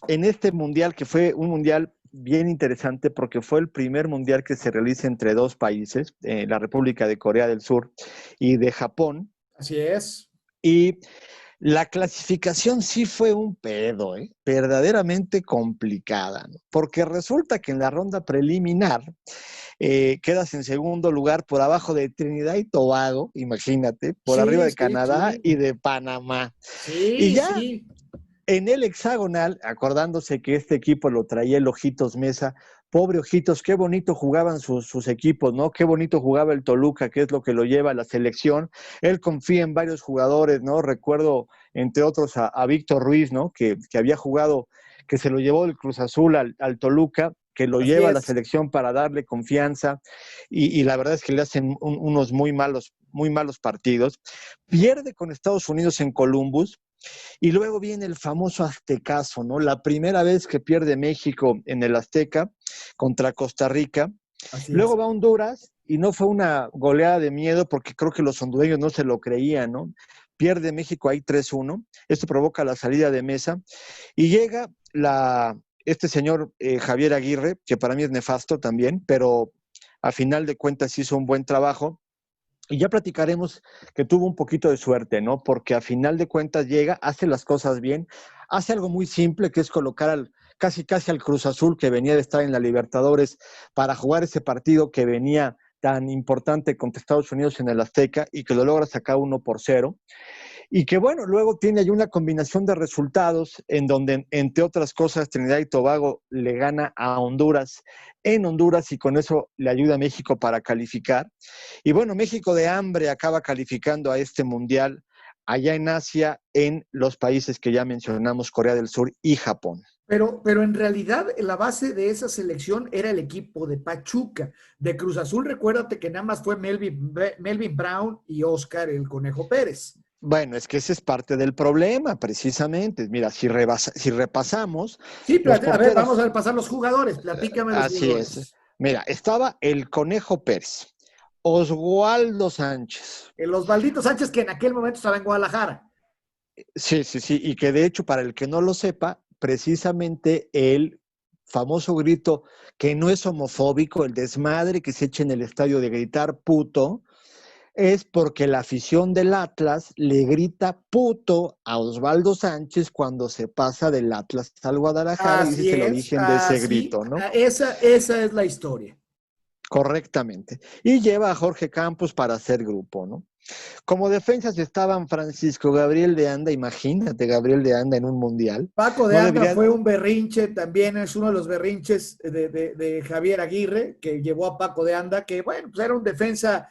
Speaker 2: en este mundial que fue un mundial bien interesante porque fue el primer mundial que se realiza entre dos países, la República de Corea del Sur y de Japón.
Speaker 1: Así es.
Speaker 2: Y La clasificación sí fue un pedo, verdaderamente complicada, ¿no? Porque resulta que en la ronda preliminar quedas en segundo lugar por abajo de Trinidad y Tobago, imagínate, por arriba
Speaker 1: Sí,
Speaker 2: de
Speaker 1: sí,
Speaker 2: Canadá
Speaker 1: sí.
Speaker 2: y de Panamá. Y
Speaker 1: Sí,
Speaker 2: ya
Speaker 1: sí.
Speaker 2: en el hexagonal, acordándose que este equipo lo traía el Ojitos Mesa, pobre Ojitos, qué bonito jugaban sus equipos, ¿no? Qué bonito jugaba el Toluca, que es lo que lo lleva a la selección. Él confía en varios jugadores, ¿no? Recuerdo, entre otros, a Víctor Ruiz, ¿no? Que había jugado, que se lo llevó del Cruz Azul al Toluca, que lo
Speaker 1: Así
Speaker 2: lleva a la
Speaker 1: es.
Speaker 2: selección para darle confianza, y la verdad es que le hacen unos muy malos partidos. Pierde con Estados Unidos en Columbus, y luego viene el famoso aztecazo, ¿no? La primera vez que pierde México en el Azteca contra Costa Rica.
Speaker 1: Así
Speaker 2: Luego
Speaker 1: es.
Speaker 2: va a Honduras y no fue una goleada de miedo porque creo que los hondureños no se lo creían, ¿no? Pierde México ahí 3-1. Esto provoca la salida de Mesa y llega este señor Javier Aguirre, que para mí es nefasto también, pero a final de cuentas hizo un buen trabajo. Y ya platicaremos que tuvo un poquito de suerte, ¿no? Porque a final de cuentas llega, hace las cosas bien, hace algo muy simple, que es colocar casi al Cruz Azul, que venía de estar en la Libertadores, para jugar ese partido que venía tan importante contra Estados Unidos en el Azteca y que lo logra sacar 1-0. Y que bueno, luego tiene ahí una combinación de resultados en donde, entre otras cosas, Trinidad y Tobago le gana a Honduras en Honduras y con eso le ayuda a México para calificar. Y bueno, México de hambre acaba calificando a este mundial allá en Asia, en los países que ya mencionamos, Corea del Sur y Japón.
Speaker 1: Pero en realidad la base de esa selección era el equipo de Pachuca. De Cruz Azul, recuérdate que nada más fue Melvin Brown y Oscar el Conejo Pérez.
Speaker 2: Bueno, es que ese es parte del problema, precisamente. Mira, si repasamos,
Speaker 1: Sí,
Speaker 2: los
Speaker 1: a ver, vamos a
Speaker 2: porteros,
Speaker 1: repasar los jugadores. Platícame los
Speaker 2: así es.
Speaker 1: jugadores.
Speaker 2: Mira, estaba el Conejo Pérez, Oswaldo Sánchez.
Speaker 1: El Osvaldito Sánchez, que en aquel momento estaba en Guadalajara.
Speaker 2: Sí, sí, sí, y que de hecho, para el que no lo sepa, precisamente el famoso grito que no es homofóbico, el desmadre que se echa en el estadio de gritar puto, es porque la afición del Atlas le grita puto a Osvaldo Sánchez cuando se pasa del Atlas al Guadalajara y ese es
Speaker 1: Así
Speaker 2: el
Speaker 1: es,
Speaker 2: origen de ese
Speaker 1: así,
Speaker 2: grito, ¿no?
Speaker 1: esa es la historia.
Speaker 2: Correctamente. Y lleva a Jorge Campos para hacer grupo, ¿no? Como defensas estaban Francisco Gabriel de Anda, imagínate Gabriel de Anda en un mundial.
Speaker 1: Paco de
Speaker 2: No
Speaker 1: Anda
Speaker 2: debería,
Speaker 1: fue un berrinche, también es uno de los berrinches de Javier Aguirre, que llevó a Paco de Anda, que bueno, pues era un defensa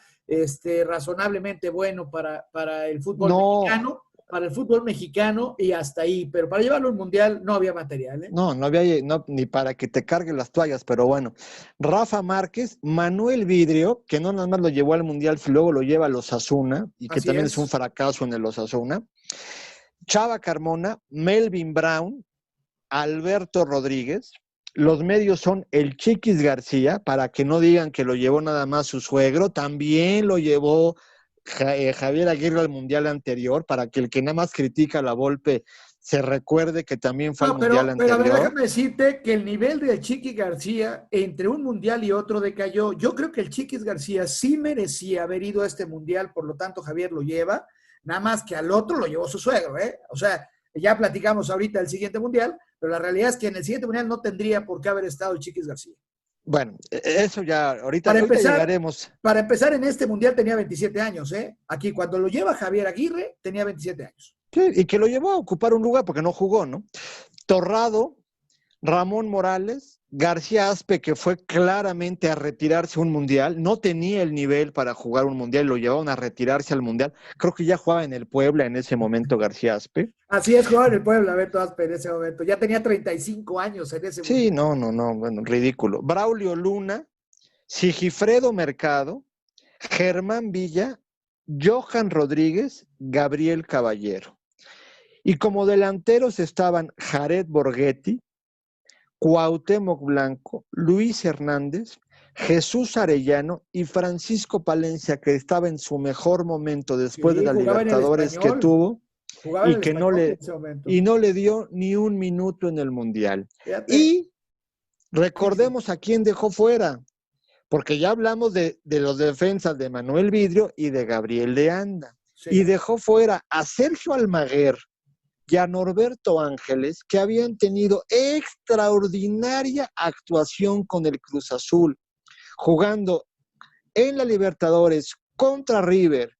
Speaker 1: razonablemente bueno para el fútbol
Speaker 2: no,
Speaker 1: mexicano, y hasta ahí, pero para llevarlo al mundial no había material, ¿eh?
Speaker 2: no había ni para que te cargue las toallas, pero bueno. Rafa Márquez, Manuel Vidrio, que no nada más lo llevó al mundial, sino luego lo lleva a los Osasuna y que
Speaker 1: Así
Speaker 2: también es un
Speaker 1: es,
Speaker 2: fracaso en el Osasuna. Chava Carmona, Melvin Brown, Alberto Rodríguez. Los medios son el Chiquis García, para que no digan que lo llevó nada más su suegro, también lo llevó Javier Aguirre al mundial anterior, para que el que nada más critica a la Volpe se recuerde que también fue al
Speaker 1: no,
Speaker 2: mundial
Speaker 1: pero a ver,
Speaker 2: anterior.
Speaker 1: déjame decirte que el nivel del Chiqui García entre un mundial y otro decayó. Yo creo que el Chiquis García sí merecía haber ido a este mundial, por lo tanto Javier lo lleva, nada más que al otro lo llevó su suegro, ¿eh? O sea, ya platicamos ahorita del siguiente mundial, pero la realidad es que en el siguiente mundial no tendría por qué haber estado el Chiquis García.
Speaker 2: Bueno, eso ya,
Speaker 1: Para
Speaker 2: ahorita
Speaker 1: empezar,
Speaker 2: llegaremos.
Speaker 1: para empezar en este mundial tenía 27 años, ¿eh? Aquí cuando lo lleva Javier Aguirre tenía 27 años.
Speaker 2: Sí, y que lo llevó a ocupar un lugar porque no jugó, ¿no? Torrado, Ramón Morales, García Aspe, que fue claramente a retirarse un mundial, no tenía el nivel para jugar un mundial, lo llevaron a retirarse al mundial. Creo que ya jugaba en el Puebla en ese momento García Aspe.
Speaker 1: Así es, jugaba en el Puebla, Beto Aspe en ese momento. Ya tenía 35 años en ese
Speaker 2: Sí,
Speaker 1: mundial.
Speaker 2: no, bueno, ridículo. Braulio Luna, Sigifredo Mercado, Germán Villa, Johan Rodríguez, Gabriel Caballero. Y como delanteros estaban Jared Borghetti, Cuauhtémoc Blanco, Luis Hernández, Jesús Arellano y Francisco Palencia, que estaba en su mejor momento después de
Speaker 1: Sí,
Speaker 2: la Libertadores que tuvo
Speaker 1: jugaba en
Speaker 2: y
Speaker 1: el
Speaker 2: que no
Speaker 1: español en
Speaker 2: le,
Speaker 1: ese momento.
Speaker 2: y no le dio ni un minuto en el Mundial.
Speaker 1: Fíjate.
Speaker 2: Y
Speaker 1: Sí, sí.
Speaker 2: recordemos a quién dejó fuera, porque ya hablamos de los defensas de Manuel Vidrio y de Gabriel de Anda. y
Speaker 1: Sí.
Speaker 2: dejó fuera a Sergio Almaguer y a Norberto Ángeles, que habían tenido extraordinaria actuación con el Cruz Azul, jugando en la Libertadores contra River,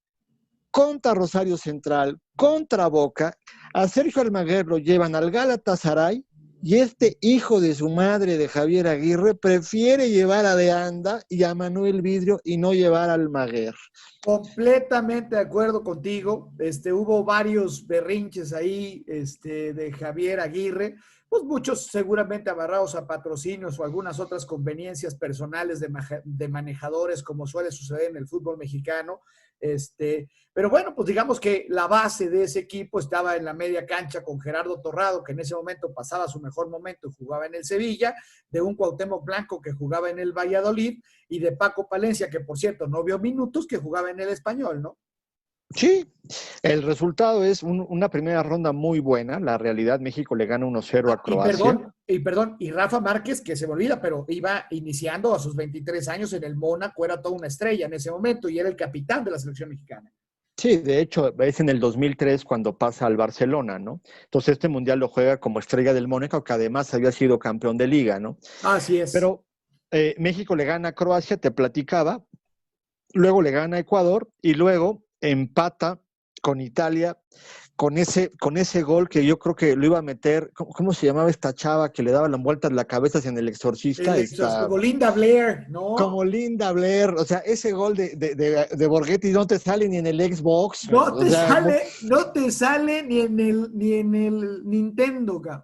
Speaker 2: contra Rosario Central, contra Boca. A Sergio Almaguer lo llevan al Galatasaray y este hijo de su madre, de Javier Aguirre, prefiere llevar a De Anda y a Manuel Vidrio y no llevar a Almaguer.
Speaker 1: Completamente de acuerdo contigo. Hubo varios berrinches ahí, de Javier Aguirre, pues muchos seguramente amarrados a patrocinios o algunas otras conveniencias personales de manejadores, como suele suceder en el fútbol mexicano. Pero bueno, pues digamos que la base de ese equipo estaba en la media cancha con Gerardo Torrado, que en ese momento pasaba su mejor momento y jugaba en el Sevilla, de un Cuauhtémoc Blanco que jugaba en el Valladolid, y de Paco Palencia, que por cierto no vio minutos, que jugaba en el Español, ¿no?
Speaker 2: Sí, el resultado es una primera ronda muy buena. La realidad, México le gana 1-0 a Croacia.
Speaker 1: Y Rafa Márquez, que se me olvida, pero iba iniciando a sus 23 años en el Mónaco, era toda una estrella en ese momento y era el capitán de la selección mexicana.
Speaker 2: Sí, de hecho, es en el 2003 cuando pasa al Barcelona, ¿no? Entonces este mundial lo juega como estrella del Mónaco, que además había sido campeón de liga, ¿no?
Speaker 1: Así es.
Speaker 2: Pero México le gana a Croacia, te platicaba, luego le gana a Ecuador y luego empata con Italia con ese gol que yo creo que lo iba a meter. ¿Cómo se llamaba esta chava que le daba las vueltas la cabeza en el exorcista?
Speaker 1: Como Linda Blair, ¿no?
Speaker 2: Como Linda Blair, o sea, ese gol de Borghetti no te sale ni en el Xbox,
Speaker 1: No
Speaker 2: o
Speaker 1: te
Speaker 2: sea,
Speaker 1: sale, no te sale ni en el Nintendo, cabrón.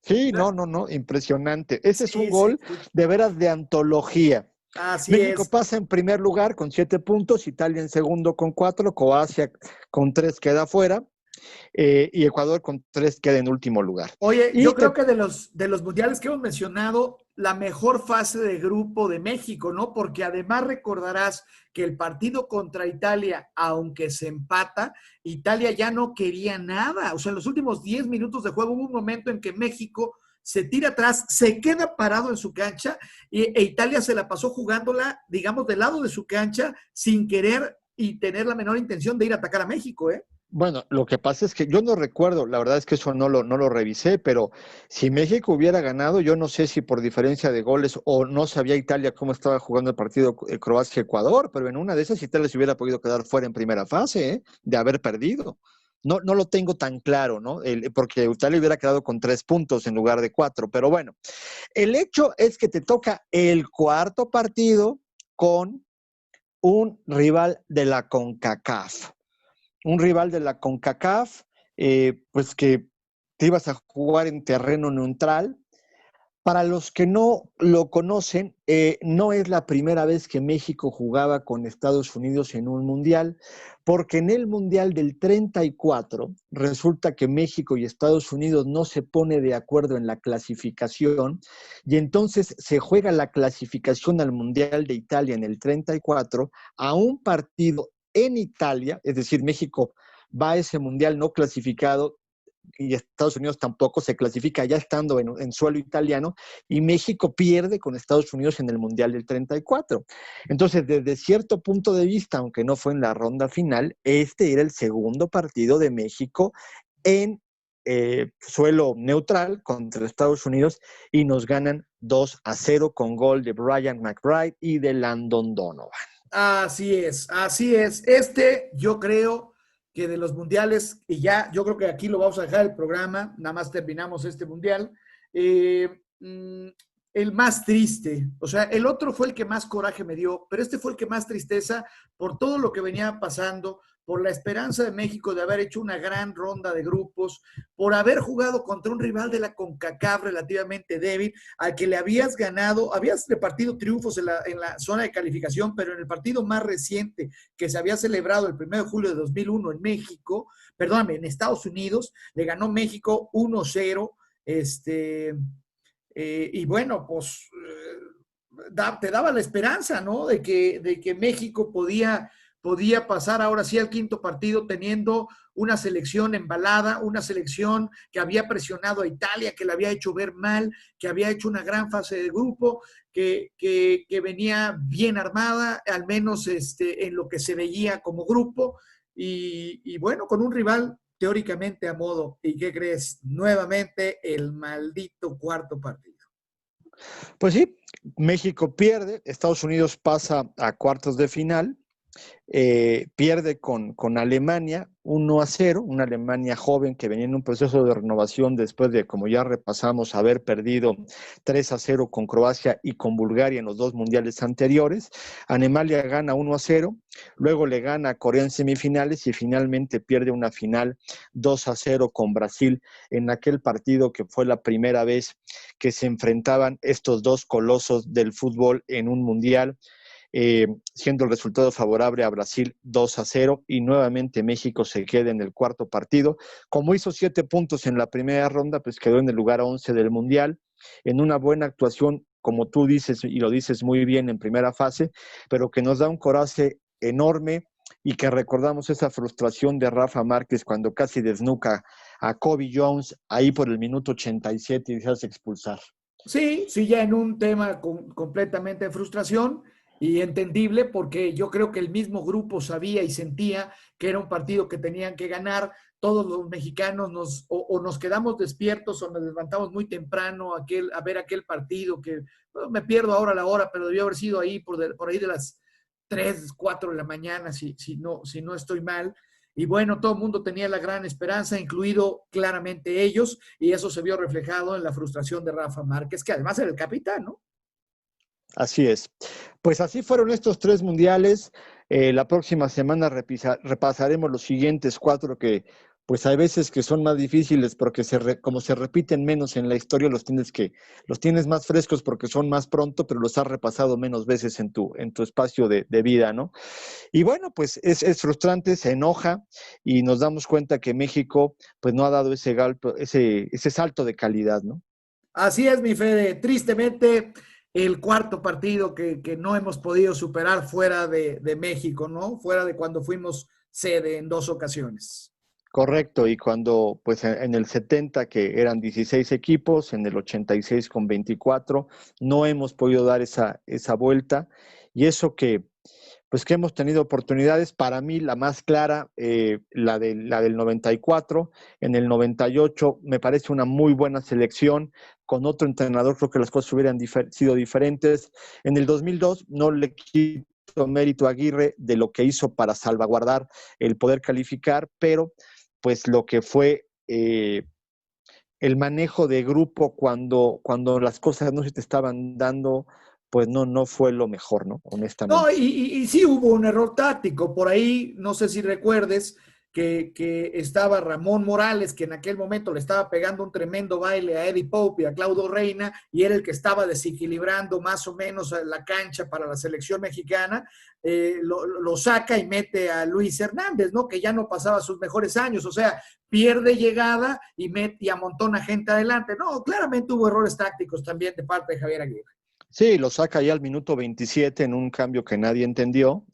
Speaker 2: sí, no, impresionante. Ese es un
Speaker 1: Sí, sí,
Speaker 2: gol
Speaker 1: sí.
Speaker 2: de veras de antología.
Speaker 1: Así
Speaker 2: México
Speaker 1: es.
Speaker 2: pasa en primer lugar con 7 puntos, Italia en segundo con 4, Croacia con 3 queda fuera, y Ecuador con 3 queda en último lugar.
Speaker 1: Oye,
Speaker 2: Y
Speaker 1: yo
Speaker 2: te,
Speaker 1: creo que de los mundiales que hemos mencionado, la mejor fase de grupo de México, ¿no? Porque además recordarás que el partido contra Italia, aunque se empata, Italia ya no quería nada. O sea, en los últimos 10 minutos de juego hubo un momento en que México se tira atrás, se queda parado en su cancha e Italia se la pasó jugándola, digamos, del lado de su cancha sin querer y tener la menor intención de ir a atacar a México, ¿eh?
Speaker 2: bueno, lo que pasa es que yo no recuerdo, la verdad es que eso no lo revisé, pero si México hubiera ganado, yo no sé si por diferencia de goles o no sabía Italia cómo estaba jugando el partido Croacia-Ecuador, pero en una de esas Italia se hubiera podido quedar fuera en primera fase, de haber perdido. No lo tengo tan claro, ¿no? Porque Italia hubiera quedado con 3 puntos en lugar de 4, pero bueno, el hecho es que te toca el cuarto partido con un rival de la CONCACAF, un rival de la CONCACAF, pues que te ibas a jugar en terreno neutral. Para los que no lo conocen, no es la primera vez que México jugaba con Estados Unidos en un mundial, porque en el mundial del 34 resulta que México y Estados Unidos no se pone de acuerdo en la clasificación y entonces se juega la clasificación al mundial de Italia en el 34 a un partido en Italia, es decir, México va a ese mundial no clasificado y Estados Unidos tampoco se clasifica ya estando en suelo italiano, y México pierde con Estados Unidos en el Mundial del 34. Entonces, desde cierto punto de vista, aunque no fue en la ronda final, este era el segundo partido de México en suelo neutral contra Estados Unidos y nos ganan 2-0 con gol de Brian McBride y de Landon Donovan.
Speaker 1: Así es, así es. Yo creo que de los mundiales, y ya, yo creo que aquí lo vamos a dejar el programa, nada más terminamos este mundial. eh, mm, el más triste, o sea, el otro fue el que más coraje me dio, pero este fue el que más tristeza por todo lo que venía pasando, por la esperanza de México de haber hecho una gran ronda de grupos, por haber jugado contra un rival de la CONCACAF relativamente débil, al que le habías ganado, habías repartido triunfos en la zona de calificación, pero en el partido más reciente que se había celebrado el 1 de julio de 2001 en México, perdóname, en Estados Unidos, le ganó México 1-0, y bueno, pues te daba la esperanza, ¿no? De que México podía pasar ahora sí al quinto partido teniendo una selección embalada, una selección que había presionado a Italia, que la había hecho ver mal, que había hecho una gran fase de grupo, que venía bien armada, al menos en lo que se veía como grupo. y bueno, con un rival teóricamente a modo. ¿Y qué crees? Nuevamente el maldito cuarto partido.
Speaker 2: Pues sí, México pierde, Estados Unidos pasa a cuartos de final, pierde con Alemania 1-0, una Alemania joven que venía en un proceso de renovación después de, como ya repasamos, haber perdido 3-0 con Croacia y con Bulgaria en los dos mundiales anteriores. Alemania gana 1-0, luego le gana a Corea en semifinales y finalmente pierde una final 2-0 con Brasil en aquel partido que fue la primera vez que se enfrentaban estos dos colosos del fútbol en un mundial. Siendo el resultado favorable a Brasil 2-0 y nuevamente México se queda en el cuarto partido. Como hizo 7 puntos en la primera ronda, pues quedó en el lugar 11 del Mundial, en una buena actuación, como tú dices y lo dices muy bien en primera fase, pero que nos da un coraje enorme y que recordamos esa frustración de Rafa Márquez cuando casi desnuca a Kobe Jones ahí por el minuto 87 y se hace expulsar.
Speaker 1: Sí, sí, ya en un tema completamente de frustración y entendible porque yo creo que el mismo grupo sabía y sentía que era un partido que tenían que ganar. Todos los mexicanos o nos quedamos despiertos o nos levantamos muy temprano a ver aquel partido que me pierdo ahora la hora, pero debió haber sido ahí por ahí de las 3, 4 de la mañana, si no estoy mal. Y bueno, todo el mundo tenía la gran esperanza, incluido claramente ellos, y eso se vio reflejado en la frustración de Rafa Márquez, que además era el capitán, ¿no?
Speaker 2: Así es. Pues así fueron estos 3 mundiales. La próxima semana repasaremos los siguientes 4 que pues hay veces que son más difíciles porque como se repiten menos en la historia, los tienes más frescos porque son más pronto, pero los has repasado menos veces en tu espacio de vida, ¿no? Y bueno, pues es frustrante, se enoja y nos damos cuenta que México pues no ha dado ese salto de calidad, ¿no?
Speaker 1: Así es, mi Fede. Tristemente, el cuarto partido que no hemos podido superar fuera de México, ¿no? Fuera de cuando fuimos sede en 2 ocasiones.
Speaker 2: Correcto, y cuando pues en el 70 que eran 16 equipos, en el 86 con 24, no hemos podido dar esa vuelta y eso que pues que hemos tenido oportunidades, para mí la más clara, la del 94, en el 98 me parece una muy buena selección, con otro entrenador creo que las cosas hubieran sido diferentes, en el 2002 no le quito mérito a Aguirre de lo que hizo para salvaguardar el poder calificar, pero pues lo que fue el manejo de grupo cuando las cosas no se te estaban dando, pues no fue lo mejor, ¿no?
Speaker 1: No,
Speaker 2: Honestamente.
Speaker 1: y sí hubo un error táctico. Por ahí, no sé si recuerdes que estaba Ramón Morales, que en aquel momento le estaba pegando un tremendo baile a Eddie Pope y a Claudio Reina, y era el que estaba desequilibrando más o menos la cancha para la selección mexicana. Lo saca y mete a Luis Hernández, ¿no? Que ya no pasaba sus mejores años. O sea, pierde llegada y amontona gente adelante. No, claramente hubo errores tácticos también de parte de Javier Aguirre.
Speaker 2: Sí, lo saca ya al minuto 27 en un cambio que nadie entendió,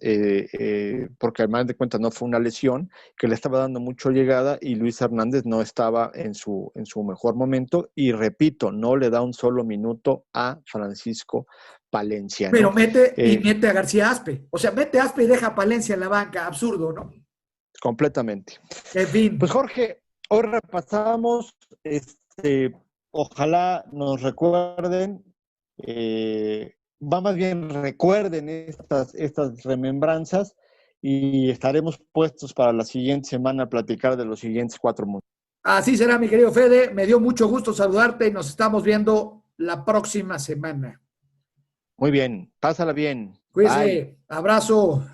Speaker 2: porque al final de cuentas no fue una lesión, que le estaba dando mucho llegada y Luis Hernández no estaba en su mejor momento. Y repito, no le da un solo minuto a Francisco Palencia,
Speaker 1: Pero
Speaker 2: ¿no?
Speaker 1: mete a García Aspe. O sea, mete a Aspe y deja a Palencia en la banca. Absurdo, ¿no?
Speaker 2: Completamente.
Speaker 1: En fin.
Speaker 2: Pues Jorge, hoy repasamos, ojalá nos recuerden. Va más bien recuerden estas remembranzas y estaremos puestos para la siguiente semana a platicar de los siguientes 4 mundos.
Speaker 1: Así será, mi querido Fede. Me dio mucho gusto saludarte y nos estamos viendo la próxima semana.
Speaker 2: Muy bien, pásala bien. Bye.
Speaker 1: Cuídense. Abrazo.